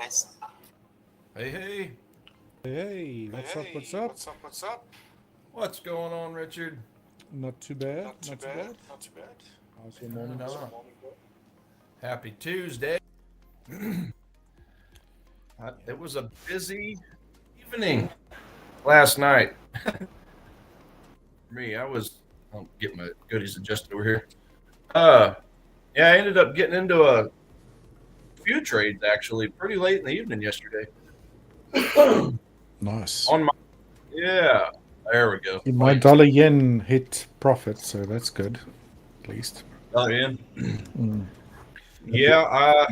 guys. Hey. Hey, what's up? What's up? What's up? What's going on, Richard? Not too bad. Not too bad. Not too bad. How's your morning? Happy Tuesday. It was a busy evening last night. For me, I'll get my goodies adjusted over here. Yeah, I ended up getting into a few trades actually pretty late in the evening yesterday. Nice. On my There we go. My dollar yen hit profit, so that's good, at least. Oh, yeah. Mm. Yeah, I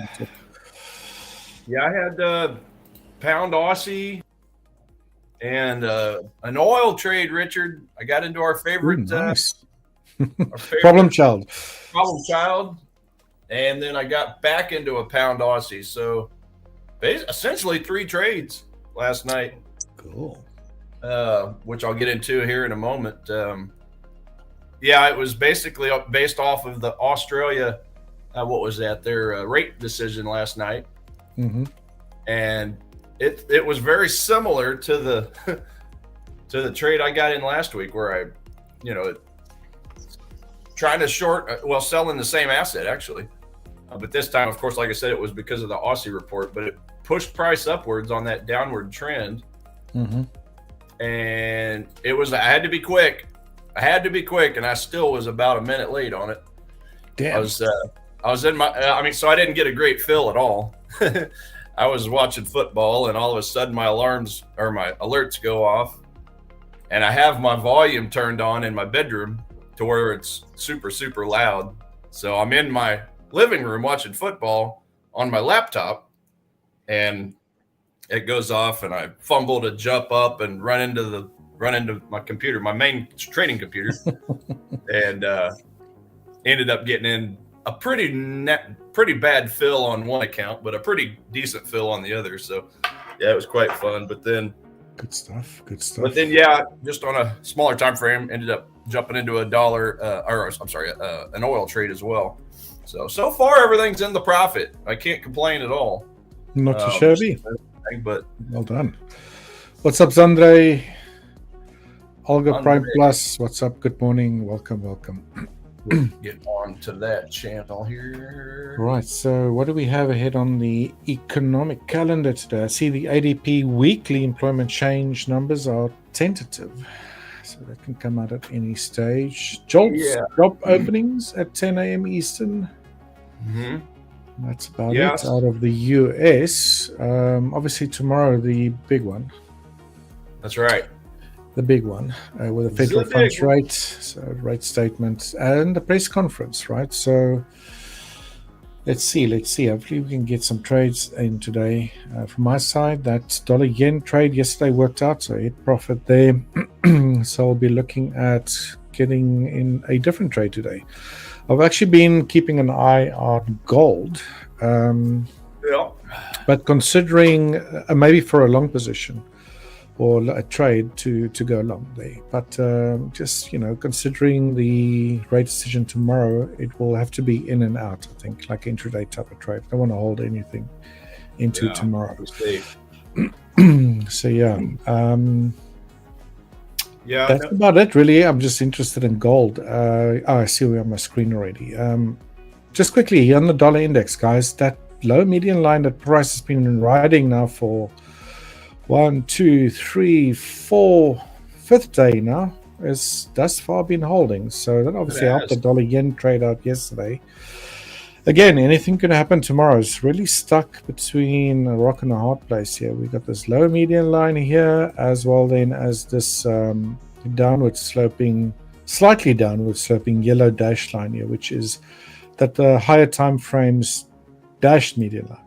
had pound Aussie and an oil trade, Richard. I got into our favorite, Nice. our favorite Problem child. problem child, and then I got back into a pound Aussie. So essentially 3 trades last night. Cool. Which I'll get into here in a moment. Yeah, it was basically based off of the Australia, what was that? Their rate decision last night, and it was very similar to the to the trade I got in last week, where I, trying to short, selling the same asset actually, but this time, of course, like I said, it was because of the Aussie report, but it pushed price upwards on that downward trend. And it was, I had to be quick, and I still was about a minute late on it. Damn. I was in my, so I didn't get a great fill at all. I was watching football, and all of a sudden my alerts go off, and I have my volume turned on in my bedroom to where it's super, super loud. So I'm in my living room watching football on my laptop, and it goes off, and I fumble to jump up and run into my computer, my main trading computer, and ended up getting in a pretty bad fill on one account, but a pretty decent fill on the other. So yeah, it was quite fun. But then good stuff. But then yeah, just on a smaller time frame, ended up jumping into an oil trade as well. So far everything's in the profit. I can't complain at all. Not too shabby. But well done. What's up, Zandre? Olga Prime Plus. What's up? Good morning. Welcome. We'll get on to that channel here. Right. So what do we have ahead on the economic calendar today? I see the ADP weekly employment change numbers are tentative, so that can come out at any stage. Job openings at 10 a.m. Eastern. That's about it out of the US. Obviously tomorrow, the big one. That's right. The big one with the federal funds rate, so rate statement, and the press conference, right? So let's see. Hopefully we can get some trades in today. From my side, that dollar yen trade yesterday worked out, so hit profit there. So I'll be looking at getting in a different trade today. I've actually been keeping an eye on gold, but considering maybe for a long position or a trade to go long there. But just, considering the rate decision tomorrow, it will have to be in and out, I think, like intraday type of trade. I don't want to hold anything into tomorrow. So that's about it, really. I'm just interested in gold. I see we're on my screen already. Just quickly, on the dollar index, guys, that low median line that price has been riding now for 1, 2, 3, 4, 5th day now, is thus far been holding. So that obviously helped the dollar yen trade out yesterday. Again, anything could happen tomorrow. It's really stuck between a rock and a hard place here. We got this low median line here, as well then as this slightly downward sloping yellow dash line here, which is that the higher time frames dashed median line,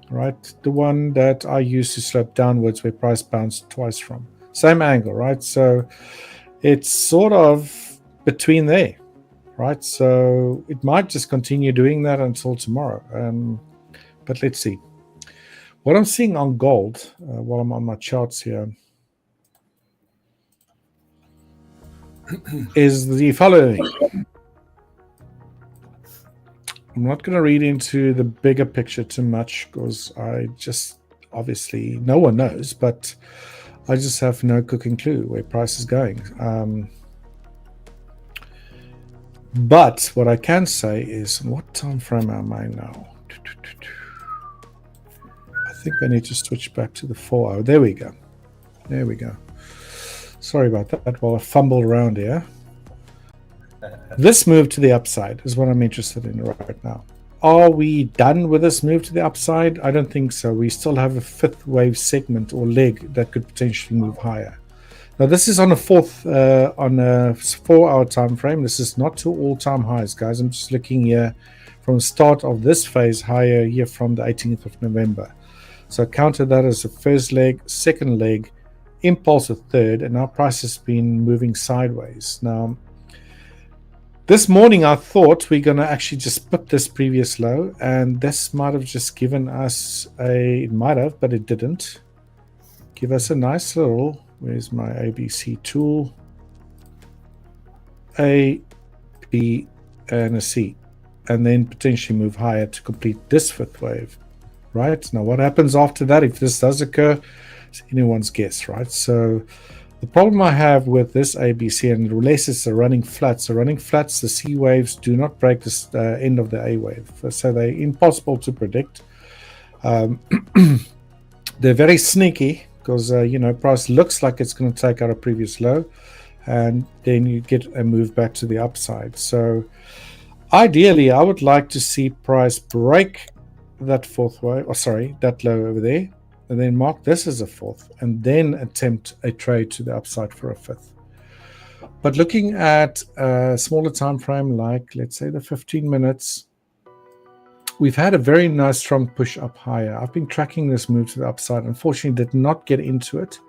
right? The one that I used to slope downwards where price bounced twice from. Same angle, right? So it's sort of between there. Right, so it might just continue doing that until tomorrow. But let's see. What I'm seeing on gold, while I'm on my charts here, is the following. I'm not going to read into the bigger picture too much because I just, obviously, no one knows, but I just have no cooking clue where price is going. But what I can say is, what time frame am I now? I think I need to switch back to the 4 hour. There we go. Sorry about that while I fumbled around here. This move to the upside is what I'm interested in right now. Are we done with this move to the upside? I don't think so. We still have a 5th wave segment or leg that could potentially move higher. Now this is on a 4-hour time frame. This is not to all-time highs, guys. I'm just looking here from the start of this phase higher here from the 18th of November. So counter that as the first leg, second leg, impulse a third, and our price has been moving sideways. Now, this morning I thought we're going to actually just put this previous low, and this might have just given us it might have, but it didn't. Give us a nice little, where's my ABC tool? A, B, and a C. And then potentially move higher to complete this fifth wave, right? Now, what happens after that, if this does occur, it's anyone's guess, right? So the problem I have with this ABC, and unless it's a running flat, so running flats, the C waves do not break the end of the A wave. So they're impossible to predict. They're very sneaky because, price looks like it's going to take out a previous low, and then you get a move back to the upside. So ideally, I would like to see price break that fourth wave, that low over there, and then mark this as a fourth, and then attempt a trade to the upside for a fifth. But looking at a smaller time frame, like let's say the 15 minutes, we've had a very nice strong push up higher. I've been tracking this move to the upside. Unfortunately, did not get into it.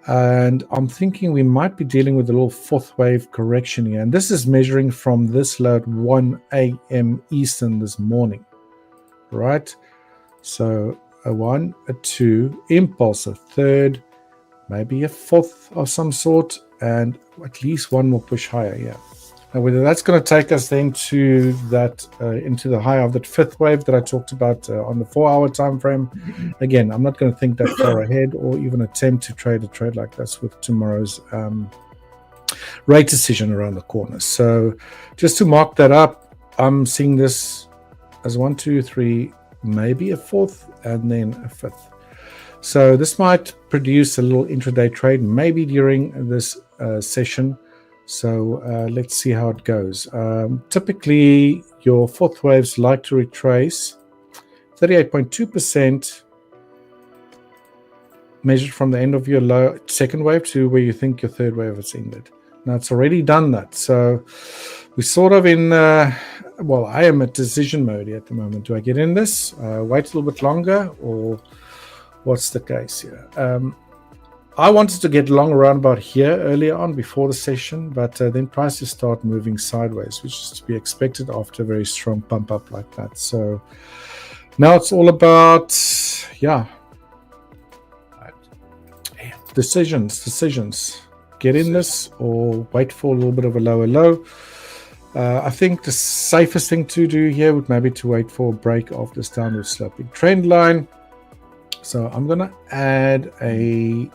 And I'm thinking we might be dealing with a little fourth wave correction here. And this is measuring from this low at 1 a.m. Eastern this morning, right? So a 1, a 2, impulse, a third, maybe a fourth of some sort, and at least one more push higher, yeah. Now, whether that's going to take us then to that, into the high of that fifth wave that I talked about on the 4-hour time frame. Again, I'm not going to think that far ahead or even attempt to trade a trade like this with tomorrow's rate decision around the corner. So just to mark that up, I'm seeing this as 1, 2, 3, maybe a fourth, and then a fifth. So this might produce a little intraday trade, maybe during this session. So let's see how it goes. Typically, your fourth waves like to retrace 38.2% measured from the end of your second wave to where you think your third wave has ended. Now, it's already done that. So we're sort of in, I am at decision mode at the moment. Do I get in this, wait a little bit longer, or what's the case here? I wanted to get long around about here earlier on before the session, but then prices start moving sideways, which is to be expected after a very strong pump up like that. So now it's all about, decisions. Get in this or wait for a little bit of a lower low. I think the safest thing to do here would maybe to wait for a break of this downward sloping trend line. So I'm going to add a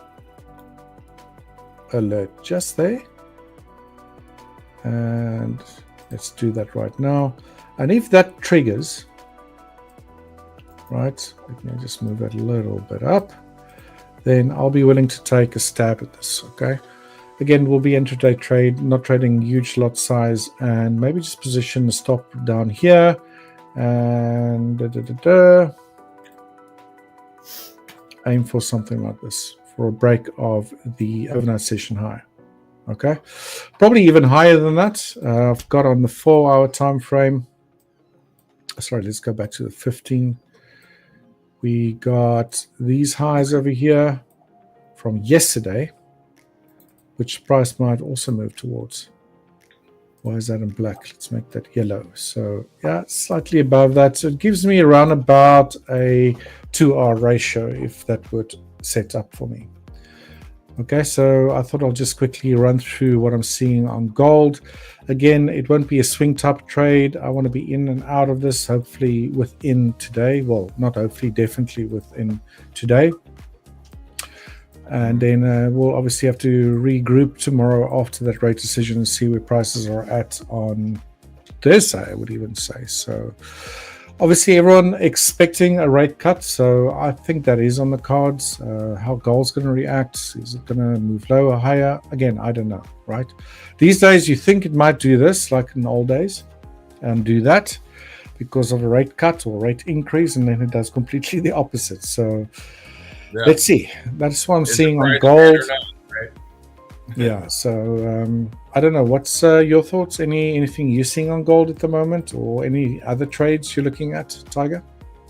alert just there, and let's do that right now. And if that triggers, right, let me just move that a little bit up, then I'll be willing to take a stab at this. Okay, again, we'll be intraday trade, not trading huge lot size, and maybe just position the stop down here and aim for something like this for a break of the overnight session high. Okay, probably even higher than that. I've got on the 4-hour time frame. Sorry, let's go back to the 15. We got these highs over here from yesterday, which price might also move towards. Why is that in black? Let's make that yellow. So yeah, slightly above that. So it gives me around about a 2R ratio if that would set up for me. Okay, so I thought I'll just quickly run through what I'm seeing on gold. Again, it won't be a swing type trade. I want to be in and out of this, hopefully within today. Well, not hopefully, definitely within today. And then we'll obviously have to regroup tomorrow after that rate decision and see where prices are at on Thursday, I would even say. So obviously everyone expecting a rate cut, so I think that is on the cards. How gold's going to react, is it going to move lower, higher? Again, I don't know, right? These days you think it might do this like in the old days and do that because of a rate cut or rate increase, and then it does completely the opposite. So let's see. That's what I'm seeing on gold. Not, right? Yeah. So I don't know. What's your thoughts? Anything you're seeing on gold at the moment, or any other trades you're looking at, Tiger?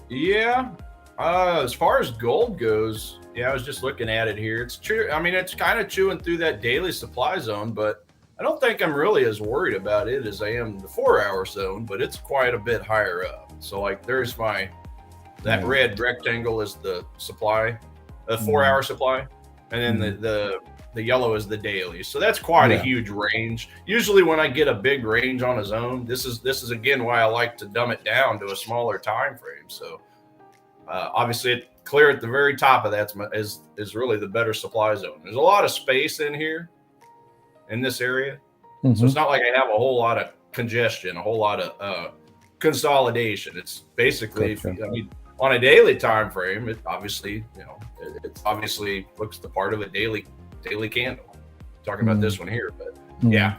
Yeah. As far as gold goes, yeah, I was just looking at it here. It's true. I mean, it's kind of chewing through that daily supply zone, but I don't think I'm really as worried about it as I am the 4-hour zone, but it's quite a bit higher up. So like there's that red rectangle is the supply, the 4-hour supply, and then the yellow is the daily. So that's quite a huge range. Usually when I get a big range on a zone, this is again why I like to dumb it down to a smaller time frame. So obviously clear at the very top of that is really the better supply zone. There's a lot of space in here in this area. So it's not like I have a whole lot of congestion, a whole lot of consolidation. It's basically, I mean, on a daily time frame, it obviously, it obviously looks the part of a daily candle. Talking about this one here, but yeah,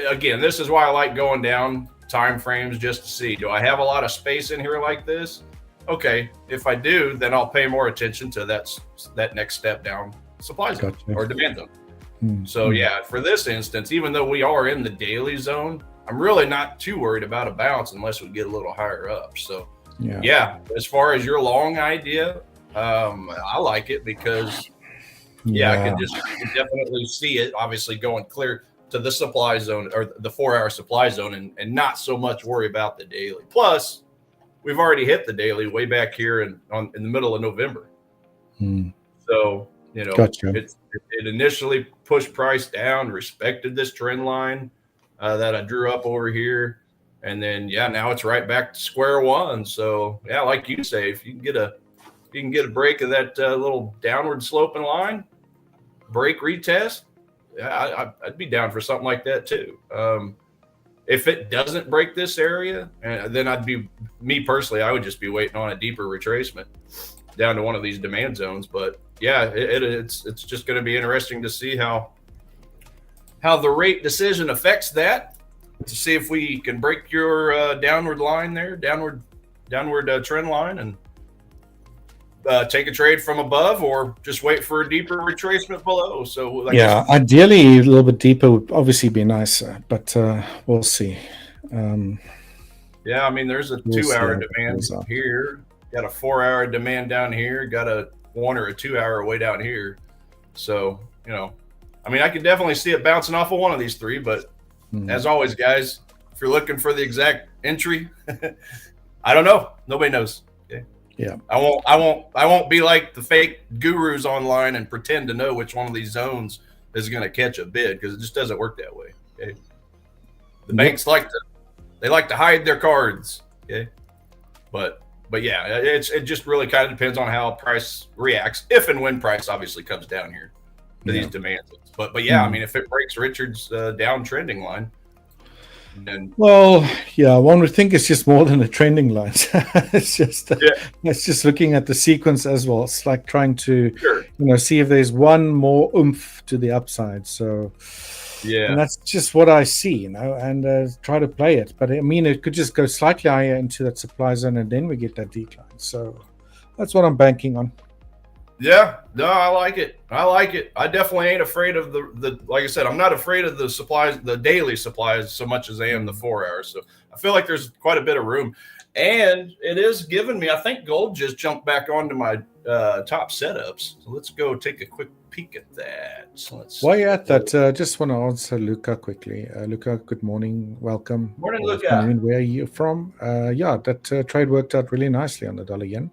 again, this is why I like going down time frames just to see, do I have a lot of space in here like this? Okay, if I do, then I'll pay more attention to that next step down supply zone or demand zone. So yeah, for this instance, even though we are in the daily zone, I'm really not too worried about a bounce unless we get a little higher up. So yeah, as far as your long idea, I like it because I can definitely see it obviously going clear to the supply zone or the 4-hour supply zone and not so much worry about the daily. Plus, we've already hit the daily way back here in the middle of November. So, it initially pushed price down, respected this trend line that I drew up over here. And then, now it's right back to square one. So, like you say, if you can get a break of that little downward sloping line, break retest, I'd be down for something like that too. If it doesn't break this area, then me personally, I would just be waiting on a deeper retracement down to one of these demand zones. But it's just going to be interesting to see how the rate decision affects that, to see if we can break your downward line there, downward trend line, and take a trade from above, or just wait for a deeper retracement below. So ideally a little bit deeper would obviously be nicer, but we'll see. I mean, there's a 2-hour demand here, got a 4-hour demand down here, got a 1 or a 2-hour way down here. So I mean, I could definitely see it bouncing off of one of these three, but as always, guys, if you're looking for the exact entry, I don't know. Nobody knows. Okay. Yeah. I won't be like the fake gurus online and pretend to know which one of these zones is going to catch a bid, because it just doesn't work that way. Okay. The banks like to hide their cards. Okay. But yeah, it just really kind of depends on how price reacts, if and when price obviously comes down here to these demands. But I mean, if it breaks Richard's downtrending line, then one would think it's just more than a trending line. It's just looking at the sequence as well. It's like trying to see if there's one more oomph to the upside. So and that's just what I see, and try to play it. But I mean, it could just go slightly higher into that supply zone, and then we get that decline. So that's what I'm banking on. Yeah, no, I like it. I definitely ain't afraid of the like I said, I'm not afraid of the supplies, the daily supplies, so much as I am the 4 hours. So I feel like there's quite a bit of room. And it is giving me, I think gold just jumped back onto my top setups. So let's go take a quick peek at that. So while you're at that, just want to answer Luca quickly. Luca, good morning. Welcome. Morning, Luca. Where are you from? That trade worked out really nicely on the dollar yen.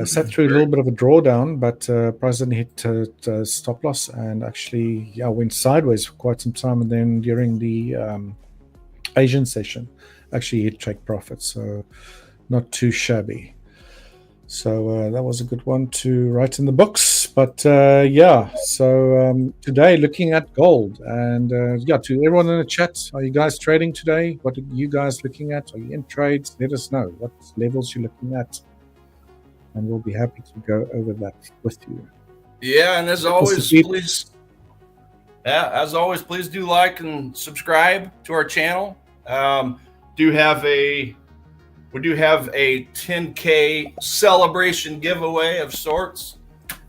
Sat through a little bit of a drawdown, but price didn't hit stop loss, and actually went sideways for quite some time, and then during the Asian session actually hit take profit, so not too shabby. So that was a good one to write in the books. But so today looking at gold, and to everyone in the chat, are you guys trading today? What are you guys looking at? Are you in trades? Let us know what levels you're looking at, and we'll be happy to go over that with you. Yeah, and as always, please do like and subscribe to our channel. We do have a 10K celebration giveaway of sorts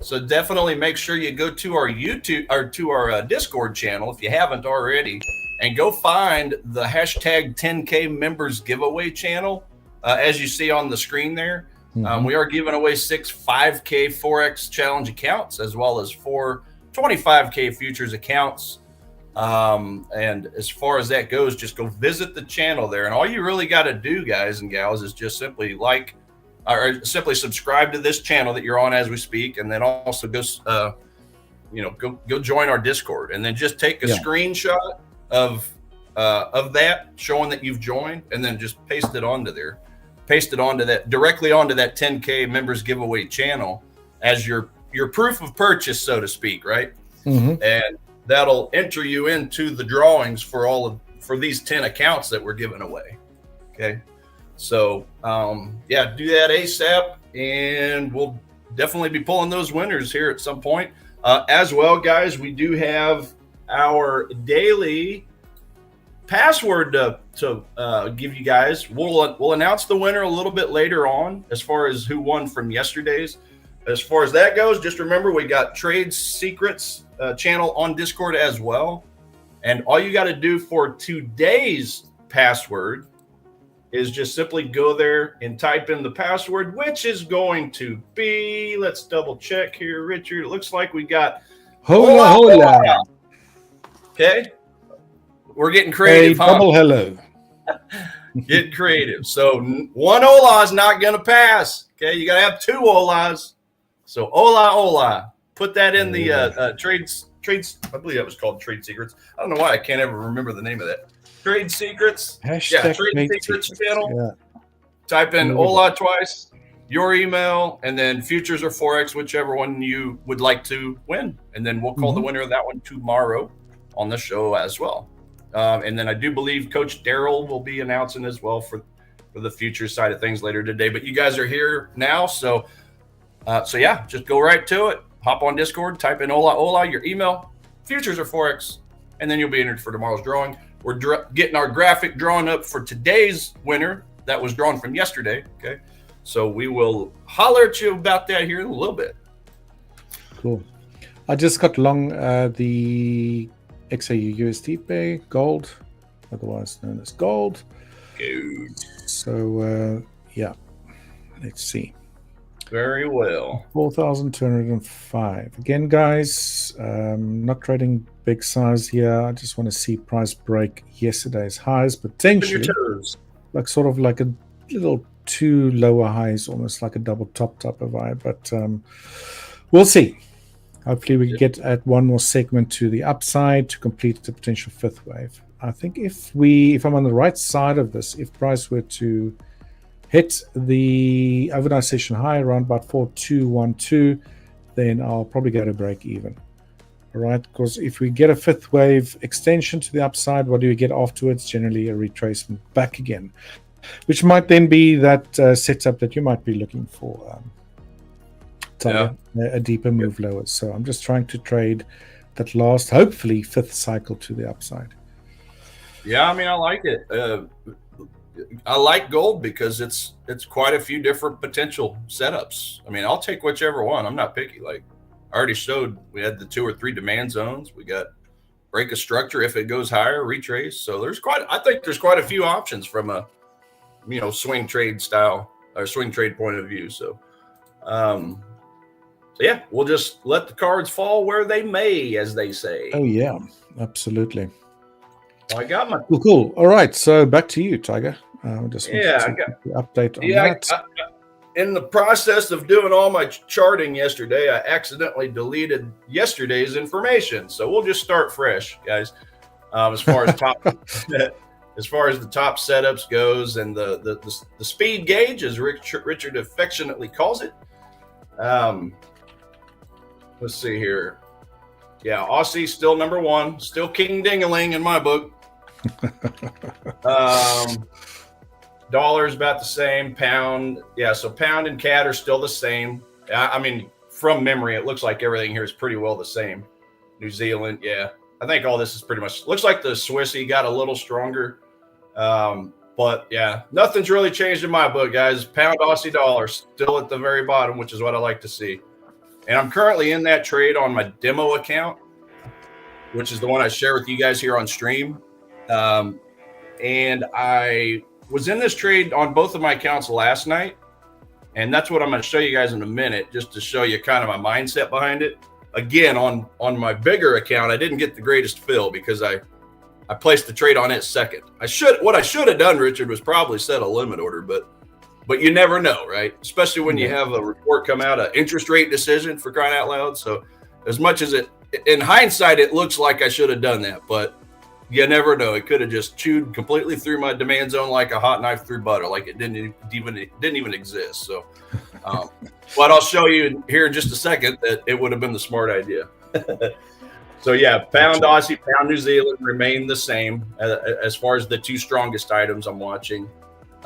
So definitely make sure you go to our YouTube or to our Discord channel if you haven't already, and go find the hashtag 10K members giveaway channel. As you see on the screen there, we are giving away 6 5K Forex challenge accounts, as well as 4 25K futures accounts. And as far as that goes, just go visit the channel there. And all you really got to do, guys and gals, is just simply like, or simply subscribe to this channel that you're on as we speak. And then also go, go join our Discord, and then just take a screenshot of that showing that you've joined, and then just paste it onto there. Paste it onto that, directly onto that 10K members giveaway channel as your proof of purchase, so to speak, right? And that'll enter you into the drawings for these 10 accounts that we're giving away. Okay. So, yeah, do that ASAP, and we'll definitely be pulling those winners here at some point. As well, guys, we do have our daily password to give you guys. We'll announce the winner a little bit later on as far as who won from yesterday's. As far as that goes, just remember we got Trade Secrets channel on Discord as well. And all you got to do for today's password is just simply go there and type in the password, which is going to be, let's double check here, Richard. It looks like we got hola. Okay. We're getting creative. Double hello. Getting creative. So one hola is not going to pass. Okay. You got to have 2 holas. So hola. Put that in the trades. I believe that was called Trade Secrets. I don't know why I can't ever remember the name of that. Trade Secrets. Hashtag Trade Secrets channel. Yeah. Type in hola twice, your email, and then futures or Forex, whichever one you would like to win. And then we'll call the winner of that one tomorrow on the show as well. And then I do believe Coach Daryl will be announcing as well for the future side of things later today. But you guys are here now, so yeah, just go right to it. Hop on Discord, type in hola, your email, futures or Forex, and then you'll be entered for tomorrow's drawing. We're getting our graphic drawn up for today's winner that was drawn from yesterday. Okay, so we will holler at you about that here in a little bit. Cool. I just got long the XAU USD pay gold, otherwise known as gold. Good. So yeah, let's see. Very well. 4,205. Again, guys, not trading big size here. I just want to see price break yesterday's highs, potentially like sort of like a little 2 lower highs, almost like a double top type of vibe. But we'll see. Hopefully we can get at one more segment to the upside to complete the potential 5th wave. I think if I'm on the right side of this, if price were to hit the overnight session high around about 4,212, then I'll probably go to break even. All right, because if we get a 5th wave extension to the upside, what do we get afterwards? Generally a retracement back again, which might then be that setup that you might be looking for. A deeper move lower. So I'm just trying to trade that last, hopefully 5th cycle to the upside. Yeah, I mean, I like it. I like gold because it's quite a few different potential setups. I mean, I'll take whichever one. I'm not picky. Like I already showed, we had the 2 or 3 demand zones. We got break a structure if it goes higher, retrace. So I think there's quite a few options from a swing trade style or swing trade point of view. So yeah, we'll just let the cards fall where they may, as they say. Oh yeah, absolutely. I got my cool. All right, so back to you, Tiger. I got the update on that. In the process of doing all my charting yesterday, I accidentally deleted yesterday's information. So we'll just start fresh, guys. As far as as far as the top setups goes, and the speed gauge, as Richard affectionately calls it. Let's see here. Yeah, Aussie still number 1, still king ding-a-ling in my book. Dollar's about the same. Pound, yeah, so pound and CAD are still the same. I mean, from memory, it looks like everything here is pretty well the same. New Zealand, yeah, I think all this is pretty much, looks like the Swissy got a little stronger. But yeah, nothing's really changed in my book, guys. Pound, Aussie, dollar still at the very bottom, which is what I like to see. And I'm currently in that trade on my demo account, which is the one I share with you guys here on stream. And I was in this trade on both of my accounts last night. And that's what I'm going to show you guys in a minute, just to show you kind of my mindset behind it. Again, on my bigger account, I didn't get the greatest fill because I placed the trade on it second. What I should have done, Richard, was probably set a limit order, but you never know, right? Especially when you have a report come out, an interest rate decision, for crying out loud. So as much as in hindsight, it looks like I should have done that, but you never know. It could have just chewed completely through my demand zone like a hot knife through butter, like it didn't even exist. So, but I'll show you here in just a second that it would have been the smart idea. So yeah, pound Aussie, pound New Zealand remain the same as far as the two strongest items I'm watching.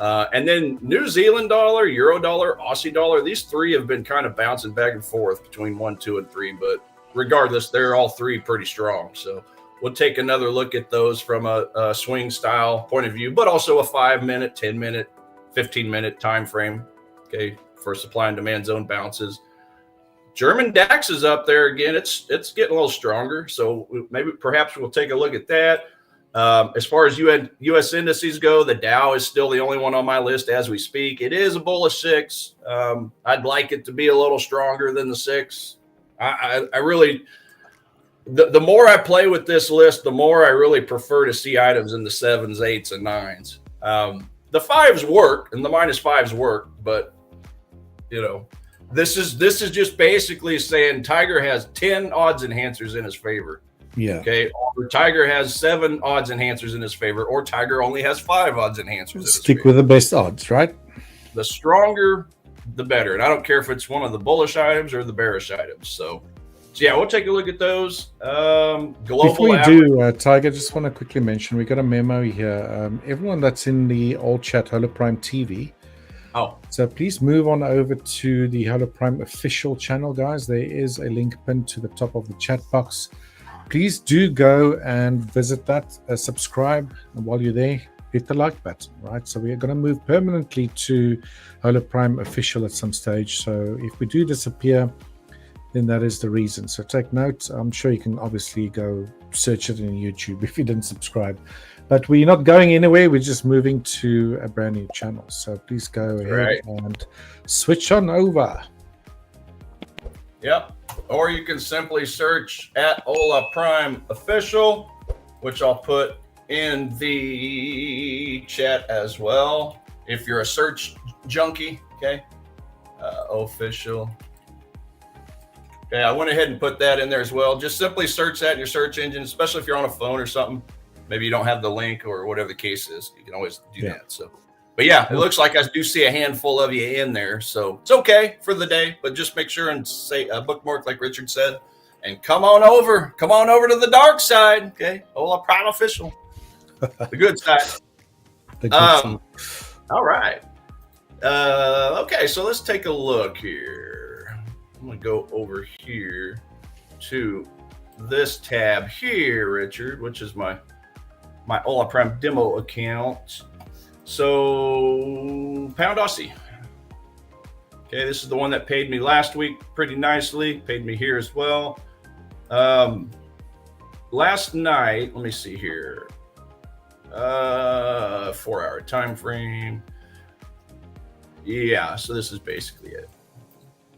And then New Zealand dollar, Euro dollar, Aussie dollar, these three have been kind of bouncing back and forth between 1, 2, and 3. But regardless, they're all three pretty strong. So we'll take another look at those from a swing style point of view, but also a 5-minute, 10-minute, 15-minute time frame, okay, for supply and demand zone bounces. German DAX is up there again. It's getting a little stronger, so perhaps we'll take a look at that. As far as U.S. indices go, the Dow is still the only one on my list as we speak. It is a bullish 6. I'd like it to be a little stronger than the 6. I really, the more I play with this list, the more I really prefer to see items in the 7s, 8s, and 9s. The 5s work and the -5s work, but this is just basically saying Tiger has 10 odds enhancers in his favor. Yeah. Okay. Or Tiger has 7 odds enhancers in his favor, or Tiger only has 5 odds enhancers. Stick with the best odds, right? The stronger, the better. And I don't care if it's one of the bullish items or the bearish items. So yeah, we'll take a look at those. Before we do, Tiger, just want to quickly mention, we got a memo here. Everyone that's in the old chat, Holo Prime TV. Oh. So please move on over to the Holo Prime official channel, guys. There is a link pinned to the top of the chat box. Please do go and visit that, subscribe, and while you're there, hit the like button, right? So we are going to move permanently to Holo Prime official at some stage. So if we do disappear, then that is the reason. So take note. I'm sure you can obviously go search it in YouTube if you didn't subscribe. But we're not going anywhere. We're just moving to a brand new channel. So please go ahead and switch on over. Yep. Or you can simply search at Ola Prime Official, which I'll put in the chat as well. If you're a search junkie, okay. Official. Okay, I went ahead and put that in there as well. Just simply search that in your search engine, especially if you're on a phone or something. Maybe you don't have the link or whatever the case is. You can always do that. So, but yeah, it looks like I do see a handful of you in there. So it's okay for the day, but just make sure and say bookmark like Richard said, and come on over to the dark side. Okay. Ola Prime Official, the good side. The good side. All right. Okay. So let's take a look here. I'm going to go over here to this tab here, Richard, which is my Ola Prime demo account. So pound Aussie. Okay, this is the one that paid me last week pretty nicely. Paid me here as well. Last night, let me see here. 4-hour time frame. Yeah, so this is basically it.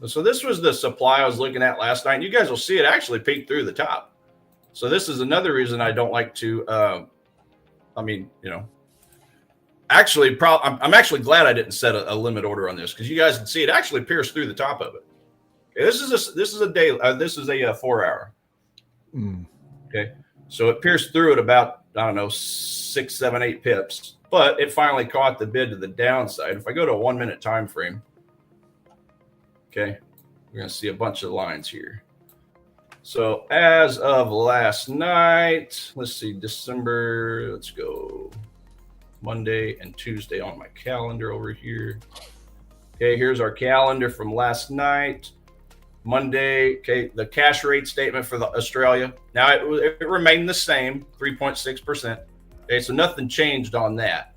So this was the supply I was looking at last night. You guys will see it actually peeked through the top. So this is another reason I don't like to, actually, I'm actually glad I didn't set a limit order on this, because you guys can see it actually pierced through the top of it. Okay, this is a day. This is a 4-hour. Okay, so it pierced through at about 6, 7, 8 pips, but it finally caught the bid to the downside. If I go to a 1-minute time frame, okay, we're gonna see a bunch of lines here. So as of last night, let's see, December. Let's go. Monday and Tuesday on my calendar over here. Okay, here's our calendar from last night. Monday, okay, the cash rate statement for Australia. Now it remained the same, 3.6%. Okay, so nothing changed on that.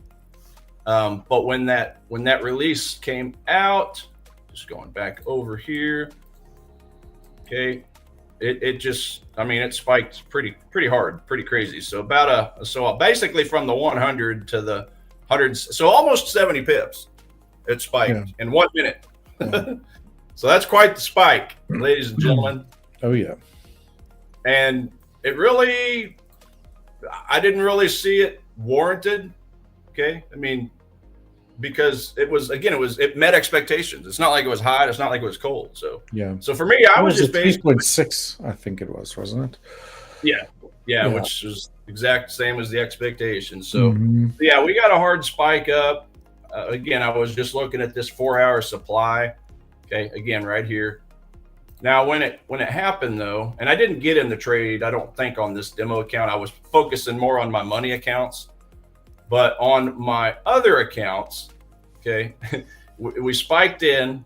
But when that release came out, just going back over here, Okay. It just, I mean, it spiked pretty hard, pretty crazy. So basically from the 100 to the 100, so almost 70 pips it spiked in 1 minute. Yeah. So that's quite the spike, ladies and gentlemen. Oh yeah. And it really, I didn't really see it warranted. Okay. I mean, because it met expectations. It's not like it was hot. It's not like it was cold. So yeah. So for me, I was just 3.6, I think it was, wasn't it? Yeah, which was exact same as the expectation. So yeah, we got a hard spike up. Again, I was just looking at this 4-hour supply. Okay, again, right here. Now, when it happened though, and I didn't get in the trade, I don't think on this demo account. I was focusing more on my money accounts. But on my other accounts, okay, we spiked in,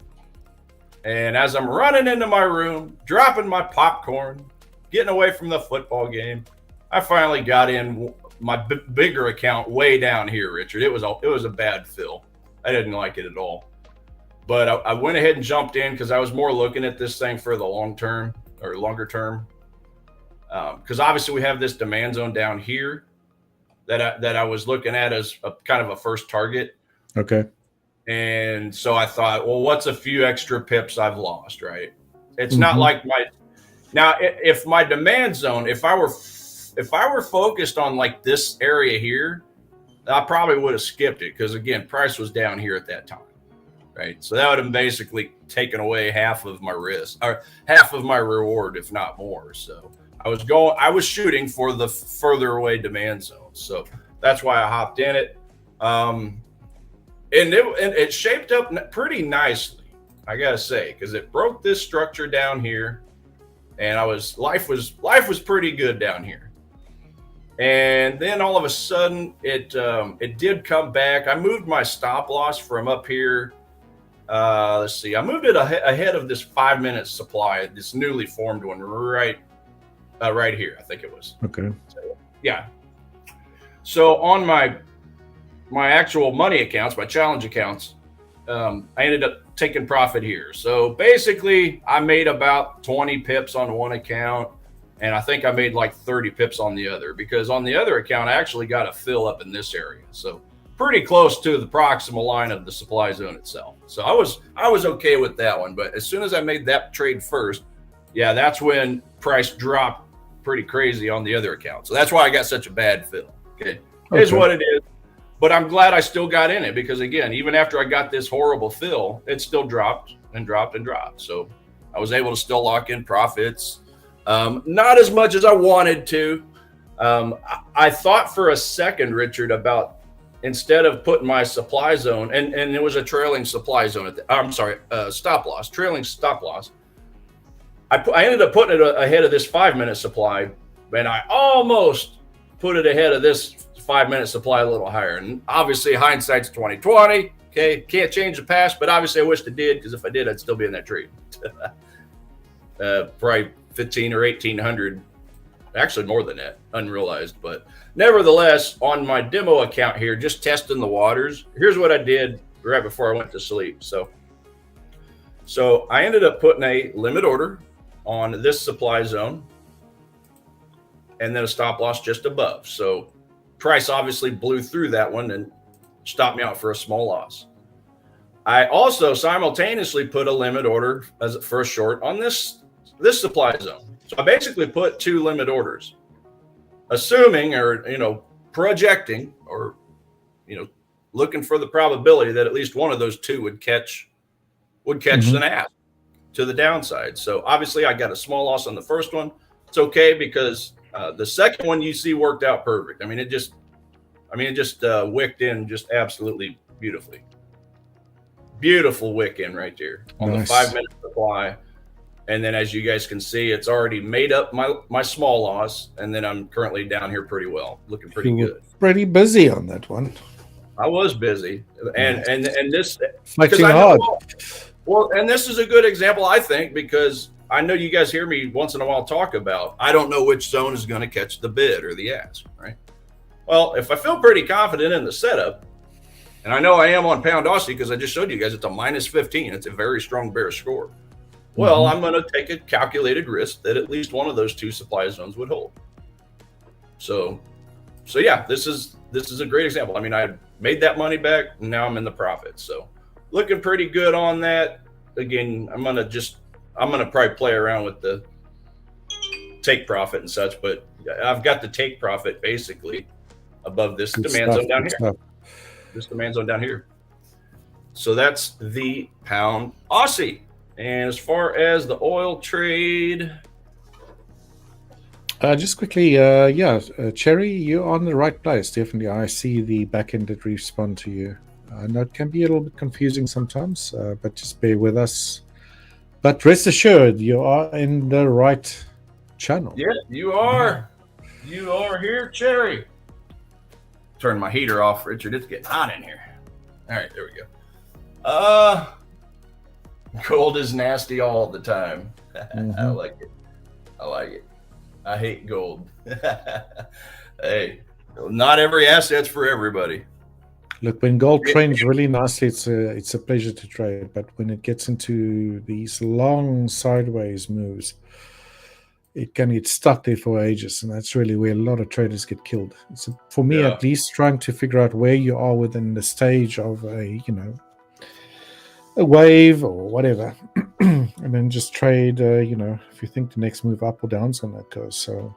and as I'm running into my room, dropping my popcorn, getting away from the football game, I finally got in my bigger account way down here, Richard. It was a bad fill. I didn't like it at all. But I went ahead and jumped in because I was more looking at this thing for the long term or longer term. Because obviously we have this demand zone down here that I was looking at as a kind of a first target. Okay. And so I thought, well, what's a few extra pips I've lost, right? It's not like if my demand zone, if I were focused on like this area here, I probably would have skipped it because again, price was down here at that time, right? So that would have basically taken away half of my risk or half of my reward, if not more. So I was shooting for the further away demand zone. So that's why I hopped in it. And it shaped up pretty nicely, I gotta say, because it broke this structure down here, and life was pretty good down here. And then all of a sudden, it did come back. I moved my stop loss from up here. Let's see, I moved it ahead of this 5-minute supply, this newly formed one, right here, I think it was. Okay. So, yeah. So on my actual money accounts, my challenge accounts, I ended up taking profit here. So basically, I made about 20 pips on one account, and I think I made like 30 pips on the other, because on the other account, I actually got a fill up in this area. So pretty close to the proximal line of the supply zone itself. So I was okay with that one. But as soon as I made that trade first, yeah, that's when price dropped pretty crazy on the other account. So that's why I got such a bad fill. Okay. Is what it is. But I'm glad I still got in it because, again, even after I got this horrible fill, it still dropped and dropped and dropped. So I was able to still lock in profits. Not as much as I wanted to. I thought for a second, Richard, about instead of putting my supply zone, and it was a trailing supply zone. Stop loss, trailing stop loss. I ended up putting it ahead of this 5-minute supply, and I almost put it ahead of this 5-minute supply a little higher. And obviously hindsight's 2020. Okay. Can't change the past, but obviously I wished I did, because if I did, I'd still be in that trade. Probably 15 or 1800, actually more than that, unrealized. But nevertheless, on my demo account here, just testing the waters, here's what I did right before I went to sleep. So I ended up putting a limit order on this supply zone, and then a stop loss just above. So price obviously blew through that one and stopped me out for a small loss. I also simultaneously put a limit order for a short on this supply zone. So I basically put 2 limit orders, assuming or projecting or looking for the probability that at least one of those 2 would catch an ass to the downside. So obviously I got a small loss on the first one. It's okay because the second one you see worked out perfect. I mean, it just wicked in just absolutely beautifully. Beautiful wick in right there on the 5-minute supply. And then as you guys can see, it's already made up my small loss. And then I'm currently down here pretty well, looking pretty good. Pretty busy on that one. I was busy. And this fighting hard. Well, and this is a good example, I think, because I know you guys hear me once in a while talk about, I don't know which zone is going to catch the bid or the ask, right? Well, if I feel pretty confident in the setup, and I know I am on pound Aussie because I just showed you guys it's a -15. It's a very strong bearish score. well, I'm going to take a calculated risk that at least one of those two supply zones would hold. So yeah, this is a great example. I mean, I made that money back, and now I'm in the profit. So looking pretty good on that. Again, I'm gonna probably play around with the take profit and such, but I've got the take profit basically above this demand zone down here. This demand zone down here. So that's the pound Aussie. And as far as the oil trade, just quickly, Cherry, you're on the right place. Definitely, I see the back end that respond to you. I know it can be a little bit confusing sometimes, but just bear with us. But rest assured, you are in the right channel. Yeah, you are. You are here, Cherry. Turn my heater off, Richard. It's getting hot in here. All right, there we go. Gold is nasty all the time. I like it. I like it. I hate gold. Hey, not every asset's for everybody. Look, when gold trends really nicely, it's a pleasure to trade. But when it gets into these long sideways moves, it can get stuck there for ages, and that's really where a lot of traders get killed. So for me, at least, trying to figure out where you are within the stage of a wave or whatever, and then just trade. If you think the next move up or down is going to go. So,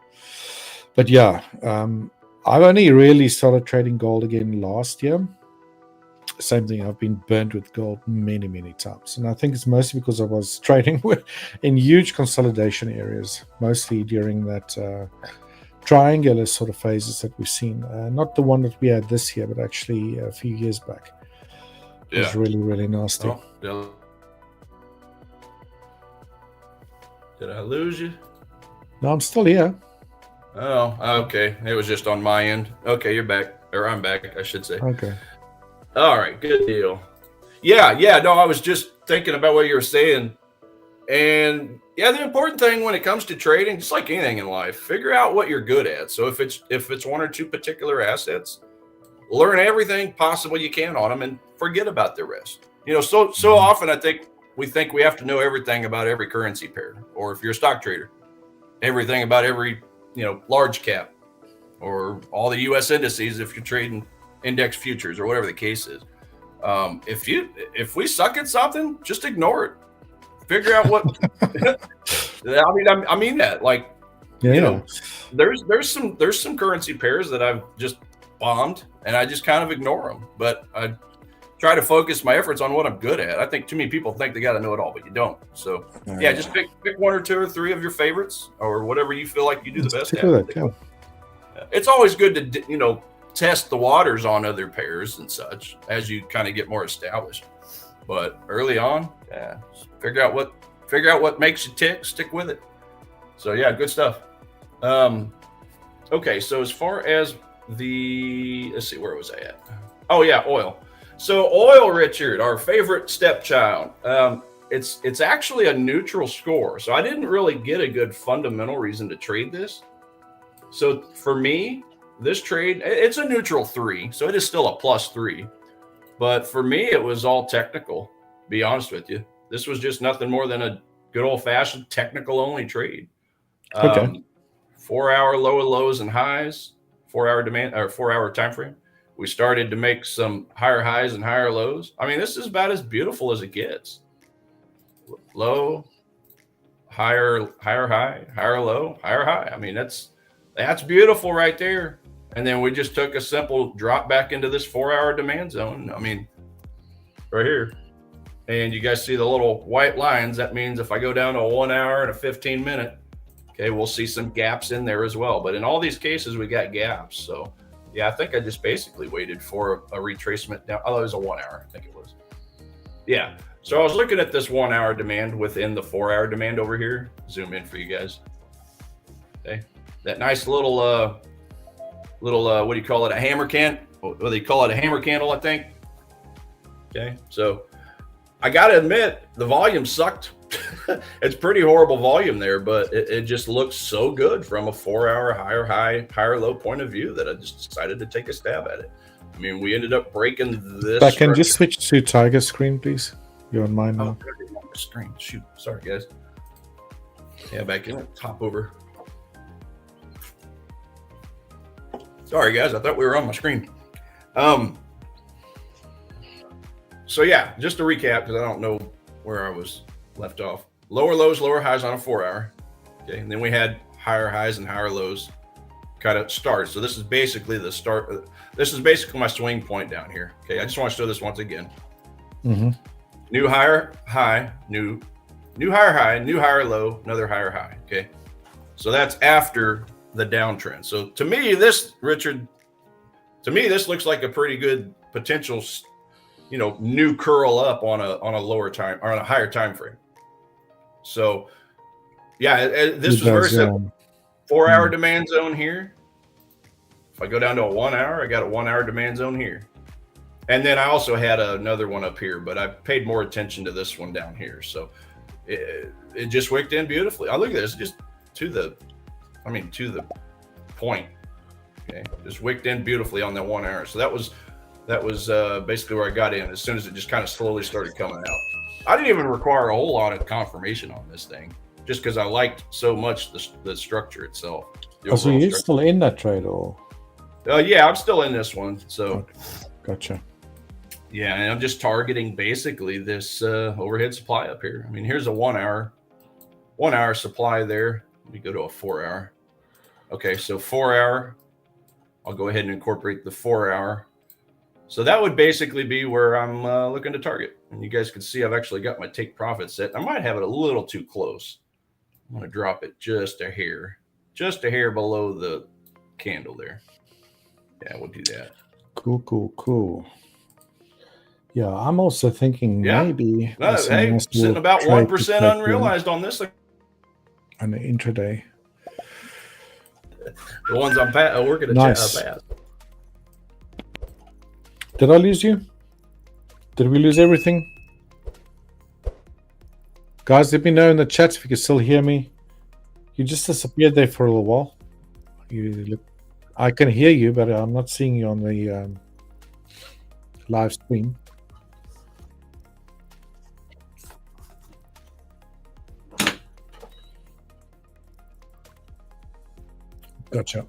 but yeah, I've only really started trading gold again last year. Same thing. I've been burnt with gold many, many times. And I think it's mostly because I was trading in huge consolidation areas, mostly during that triangular sort of phases that we've seen. Not the one that we had this year, but actually a few years back. It was really, really nasty. Oh, did I lose you? No, I'm still here. Oh, okay. It was just on my end. Okay, you're back. Or I'm back, I should say. Okay. All right, good deal. Yeah. No, I was just thinking about what you were saying. And yeah, the important thing when it comes to trading, just like anything in life, figure out what you're good at. So if it's one or two particular assets, learn everything possible you can on them and forget about the rest. So often I think we have to know everything about every currency pair, or if you're a stock trader, everything about every large cap, or all the U.S. indices if you're trading index futures or whatever the case is. If we suck at something, just ignore it. Figure out what. I mean that. Like, there's some currency pairs that I've just bombed, and I just kind of ignore them. But I try to focus my efforts on what I'm good at. I think too many people think they got to know it all, but you don't. So just pick one or two or three of your favorites, or whatever you feel like you do the best at. It's always good to test the waters on other pairs and such as you kind of get more established. But early on, figure out what makes you tick, stick with it. So yeah, good stuff. Okay, so as far as let's see, where was I at? Oh yeah, oil. So oil, Richard, our favorite stepchild. It's actually a neutral score. So I didn't really get a good fundamental reason to trade this. So for me, this trade, it's a neutral 3, so it is still a +3. But for me, it was all technical, to be honest with you. This was just nothing more than a good old-fashioned technical-only trade. Okay. 4-hour lows and highs, 4-hour demand or 4-hour time frame. We started to make some higher highs and higher lows. I mean, this is about as beautiful as it gets. Low, higher high, higher low, higher high. I mean, that's beautiful right there. And then we just took a simple drop back into this 4-hour demand zone. I mean, right here. And you guys see the little white lines. That means if I go down to a 1 hour and a 15-minute, okay, we'll see some gaps in there as well. But in all these cases, we got gaps. So, yeah, I think I just basically waited for a retracement down. Oh, it was a 1 hour, I think it was. Yeah. So I was looking at this 1 hour demand within the 4-hour demand over here. Zoom in for you guys. Okay. That nice little, what do you call it? A hammer can? What do they call it? A hammer candle, I think. Okay. So I got to admit, the volume sucked. It's pretty horrible volume there, but it just looks so good from a 4-hour higher high, higher low point of view that I just decided to take a stab at it. I mean, we ended up breaking this. But can you just switch to Tiger screen, please? You're on mine Oh, now. I didn't want my screen. Shoot. Sorry, guys. Yeah, back in. Top over. Sorry, guys. I thought we were on my screen. So yeah, just to recap, because I don't know where I was left off. Lower lows, lower highs on a 4-hour. Okay, and then we had higher highs and higher lows kind of start. So this is basically the start. This is basically my swing point down here. Okay, I just want to show this once again. Mm-hmm. New higher high, new higher high, new higher low, another higher high. Okay, so that's after the downtrend. So to me, this, Richard, this looks like a pretty good potential, new curl up on a lower time or on a higher time frame. So yeah, this was very simple. 4-hour demand zone here. If I go down to a 1 hour, I got a 1 hour demand zone here. And then I also had another one up here, but I paid more attention to this one down here. So it just wicked in beautifully. I look at this just to the point. Okay, just wicked in beautifully on that 1 hour. So that was basically where I got in as soon as it just kind of slowly started coming out. I didn't even require a whole lot of confirmation on this thing, just because I liked so much the structure itself. So you're still in that trade, or? Yeah, I'm still in this one. So, okay. Gotcha. Yeah, and I'm just targeting basically this overhead supply up here. I mean, here's a 1 hour supply there. Let me go to a 4 hour. Okay, so 4 hour. I'll go ahead and incorporate the 4 hour. So that would basically be where I'm looking to target. And you guys can see I've actually got my take profit set. I might have it a little too close. I'm going to drop it just a hair below the candle there. Yeah, we'll do that. Cool. Yeah, I'm also thinking maybe. Hey, sitting about 1% unrealized on this. On the intraday. The ones I'm working at nice. pass. Did I lose you? Did we lose everything? Guys, let me know in the chat if you can still hear me. You just disappeared there for a little while. I can hear you, but I'm not seeing you on the live stream. Gotcha.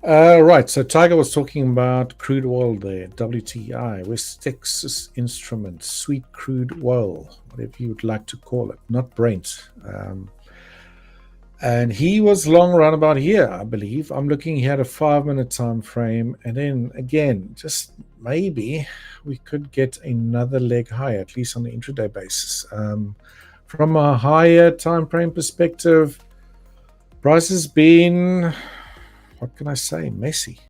Right, so Tiger was talking about crude oil there, WTI, West Texas Instruments, sweet crude oil, whatever you would like to call it, not Brent. And he was long run about here, I believe. I'm looking, he had a 5-minute time frame, and then again, just maybe we could get another leg higher, at least on the intraday basis. From a higher time frame perspective, price has been, what can I say, messy.